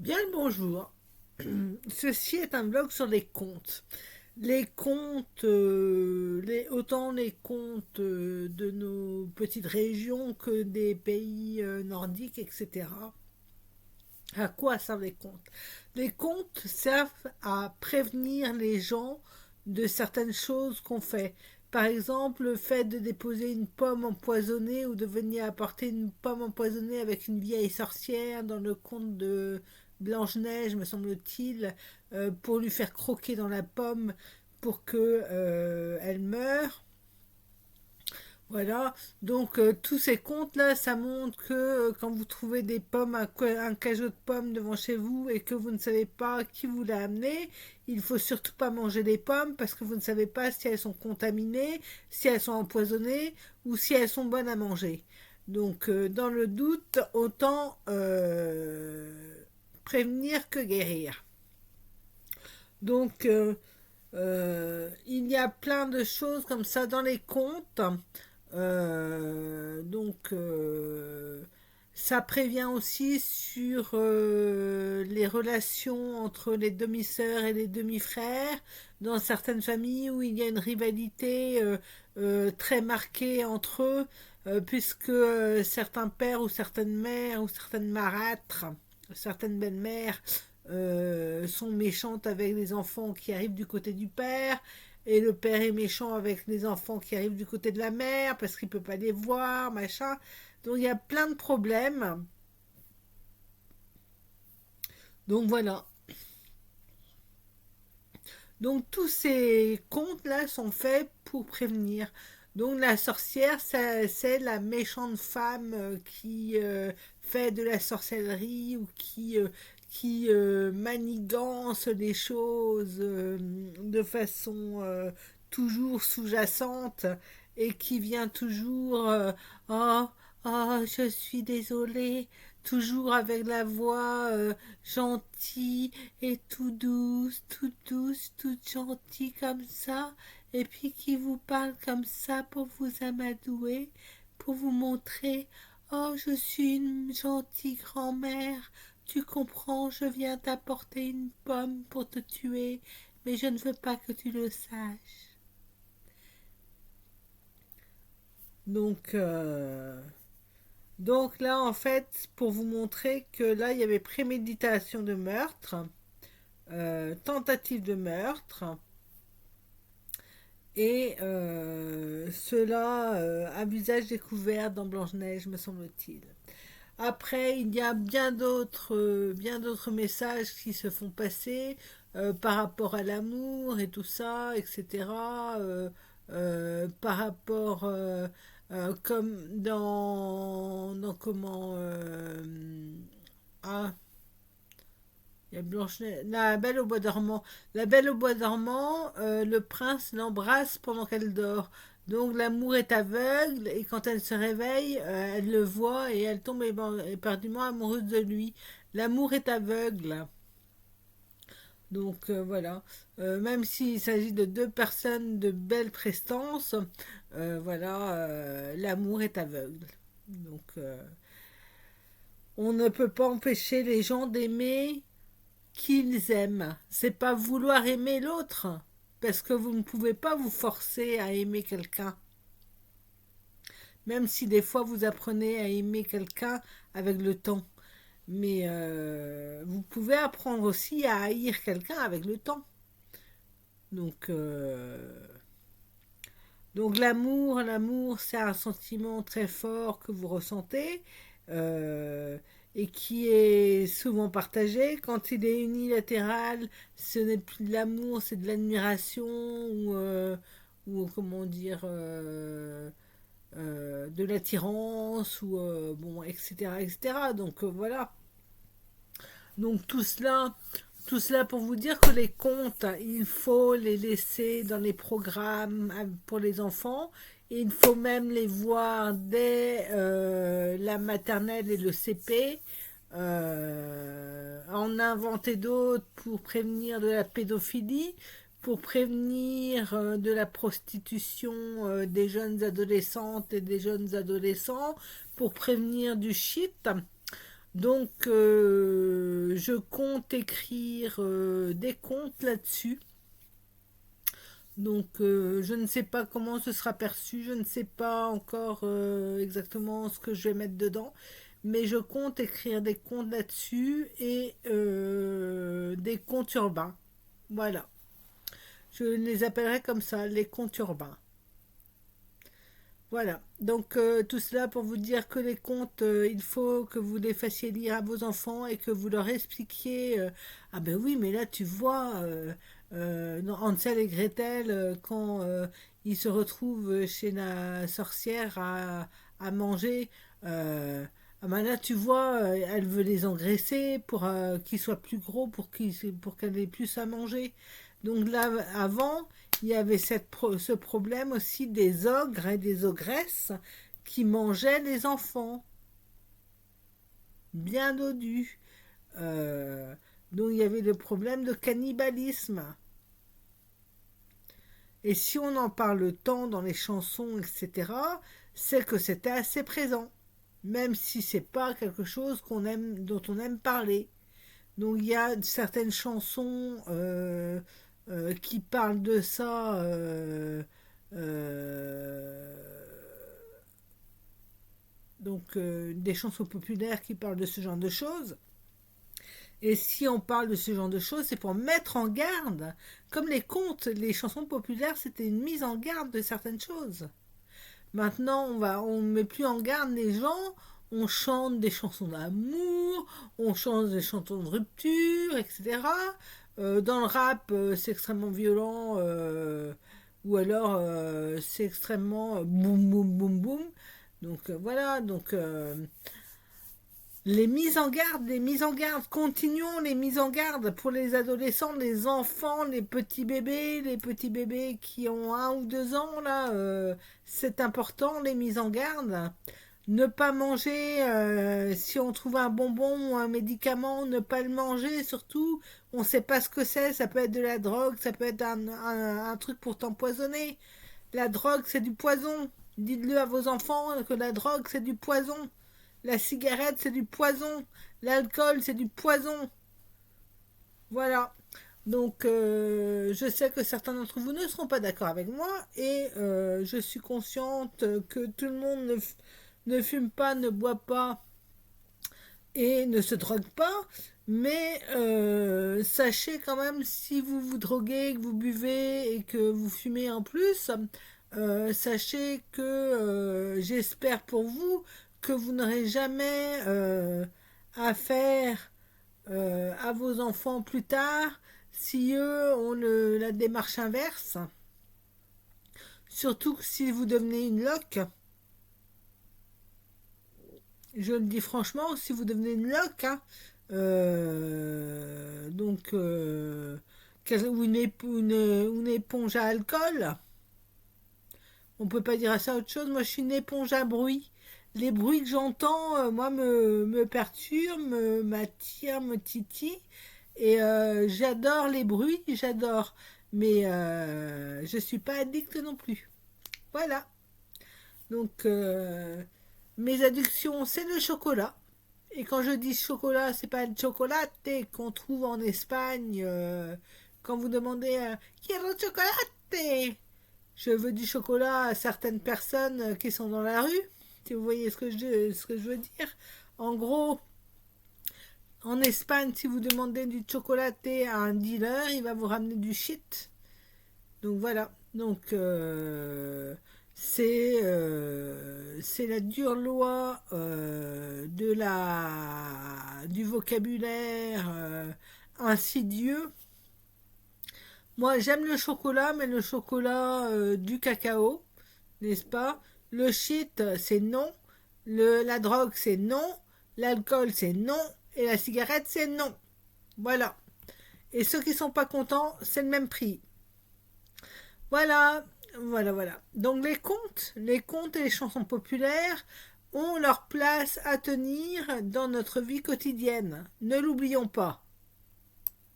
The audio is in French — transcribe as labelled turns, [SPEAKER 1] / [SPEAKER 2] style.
[SPEAKER 1] Bien le bonjour. Ceci est un blog sur les contes. Les contes, autant les contes de nos petites régions que des pays nordiques, etc. À quoi servent les contes? Les contes servent à prévenir les gens de certaines choses qu'on fait. Par exemple, le fait de déposer une pomme empoisonnée ou de venir apporter une pomme empoisonnée avec une vieille sorcière dans le conte de Blanche-Neige, me semble-t-il, pour lui faire croquer dans la pomme pour que elle meure. Voilà, donc tous ces contes-là, ça montre que quand vous trouvez des pommes, un cajot de pommes devant chez vous et que vous ne savez pas qui vous l'a amené, il faut surtout pas manger les pommes parce que vous ne savez pas si elles sont contaminées, si elles sont empoisonnées ou si elles sont bonnes à manger. Donc dans le doute, autant prévenir que guérir. Donc il y a plein de choses comme ça dans les contes. Donc, ça prévient aussi sur les relations entre les demi-sœurs et les demi-frères, dans certaines familles où il y a une rivalité très marquée entre eux, puisque certains pères ou certaines mères ou certaines marâtres, certaines belles-mères sont méchantes avec les enfants qui arrivent du côté du père, et le père est méchant avec les enfants qui arrivent du côté de la mère parce qu'il peut pas les voir, machin. Donc il y a plein de problèmes. Donc voilà. Donc tous ces contes-là sont faits pour prévenir. Donc la sorcière, c'est la méchante femme qui fait de la sorcellerie ou qui manigance les choses de façon toujours sous-jacente et qui vient toujours oh, oh, je suis désolée, toujours avec la voix gentille et tout douce, tout gentil comme ça, et puis qui vous parle comme ça pour vous amadouer, pour vous montrer, oh, je suis une gentille grand-mère, tu comprends, je viens t'apporter une pomme pour te tuer, mais je ne veux pas que tu le saches. Donc, donc là, en fait, pour vous montrer que là, il y avait préméditation de meurtre, tentative de meurtre, et cela à visage découvert dans Blanche-Neige, me semble-t-il. Après, il y a bien d'autres messages qui se font passer par rapport à l'amour et tout ça, etc. Par rapport, comme dans comment... ah, il y a Blanche la Belle au bois dormant. La Belle au bois dormant, le prince l'embrasse pendant qu'elle dort. Donc l'amour est aveugle et quand elle se réveille, elle le voit et elle tombe éperdument amoureuse de lui. L'amour est aveugle. Donc voilà. Même s'il s'agit de deux personnes de belle prestance, voilà, l'amour est aveugle. Donc on ne peut pas empêcher les gens d'aimer qu'ils aiment. C'est pas vouloir aimer l'autre, parce que vous ne pouvez pas vous forcer à aimer quelqu'un. Même si des fois vous apprenez à aimer quelqu'un avec le temps. Mais vous pouvez apprendre aussi à haïr quelqu'un avec le temps. Donc, donc l'amour, c'est un sentiment très fort que vous ressentez et qui est souvent partagé. Quand il est unilatéral, ce n'est plus de l'amour, c'est de l'admiration ou comment dire, de l'attirance ou bon, etc., etc. Donc voilà. Donc tout cela pour vous dire que les contes, il faut les laisser dans les programmes pour les enfants. Et il faut même les voir dès la maternelle et le CP. En inventer d'autres pour prévenir de la pédophilie, pour prévenir de la prostitution des jeunes adolescentes et des jeunes adolescents, pour prévenir du shit. Donc, je compte écrire des contes là-dessus. Donc je ne sais pas comment ce sera perçu, je ne sais pas encore exactement ce que je vais mettre dedans, mais je compte écrire des contes là-dessus et des contes urbains. Voilà, je les appellerai comme ça, les contes urbains. Voilà, donc tout cela pour vous dire que les contes, il faut que vous les fassiez lire à vos enfants et que vous leur expliquiez, ah ben oui, mais là tu vois, dans Hansel et Gretel, quand ils se retrouvent chez la sorcière à manger, ah ben là tu vois, elle veut les engraisser pour qu'ils soient plus gros, pour qu'elle ait plus à manger. Donc là, avant, il y avait ce problème aussi des ogres et des ogresses qui mangeaient les enfants, bien dodus. Euh, donc il y avait le problème de cannibalisme. Et si on en parle tant dans les chansons, etc., c'est que c'était assez présent, même si c'est pas quelque chose dont on aime parler. Donc il y a certaines chansons qui parlent de ça. Euh, des chansons populaires qui parlent de ce genre de choses. Et si on parle de ce genre de choses, c'est pour mettre en garde. Comme les contes, les chansons populaires, c'était une mise en garde de certaines choses. Maintenant, on met plus en garde les gens. On chante des chansons d'amour, on chante des chansons de rupture, etc. Dans le rap, c'est extrêmement violent, ou alors c'est extrêmement boum boum boum boum. Donc voilà, donc les mises en garde, continuons les mises en garde pour les adolescents, les enfants, les petits bébés qui ont 1 ou 2 ans, là, c'est important, les mises en garde. Ne pas manger, si on trouve un bonbon ou un médicament, ne pas le manger, surtout, on ne sait pas ce que c'est, ça peut être de la drogue, ça peut être un truc pour t'empoisonner. La drogue, c'est du poison. Dites-le à vos enfants que la drogue, c'est du poison. La cigarette, c'est du poison. L'alcool, c'est du poison. Voilà. Donc, je sais que certains d'entre vous ne seront pas d'accord avec moi et je suis consciente que tout le monde ne fume pas, ne boit pas et ne se drogue pas. Mais sachez quand même, si vous vous droguez, que vous buvez et que vous fumez en plus, sachez que j'espère pour vous que vous n'aurez jamais affaire à vos enfants plus tard si eux ont la démarche inverse. Surtout si vous devenez une loque. Je le dis franchement, si vous devenez une loque, hein, donc ou une éponge à alcool, on peut pas dire à ça autre chose. Moi, je suis une éponge à bruit. Les bruits que j'entends, moi, me perturbent, m'attirent, me titillent. Et j'adore les bruits, j'adore. Mais je suis pas addict non plus. Voilà. Donc, mes addictions, c'est le chocolat. Et quand je dis chocolat, c'est pas le chocolat qu'on trouve en Espagne. Quand vous demandez Quiero chocolate, je veux du chocolat à certaines personnes qui sont dans la rue. Si vous voyez ce que je veux dire. En gros, en Espagne, si vous demandez du chocolaté à un dealer, il va vous ramener du shit. Donc voilà. Donc c'est la dure loi du vocabulaire insidieux. Moi, j'aime le chocolat, mais le chocolat du cacao, n'est-ce pas? Le shit, c'est non. La drogue, c'est non. L'alcool, c'est non. Et la cigarette, c'est non. Voilà. Et ceux qui sont pas contents, c'est le même prix. Voilà, voilà. Donc les contes et les chansons populaires ont leur place à tenir dans notre vie quotidienne. Ne l'oublions pas.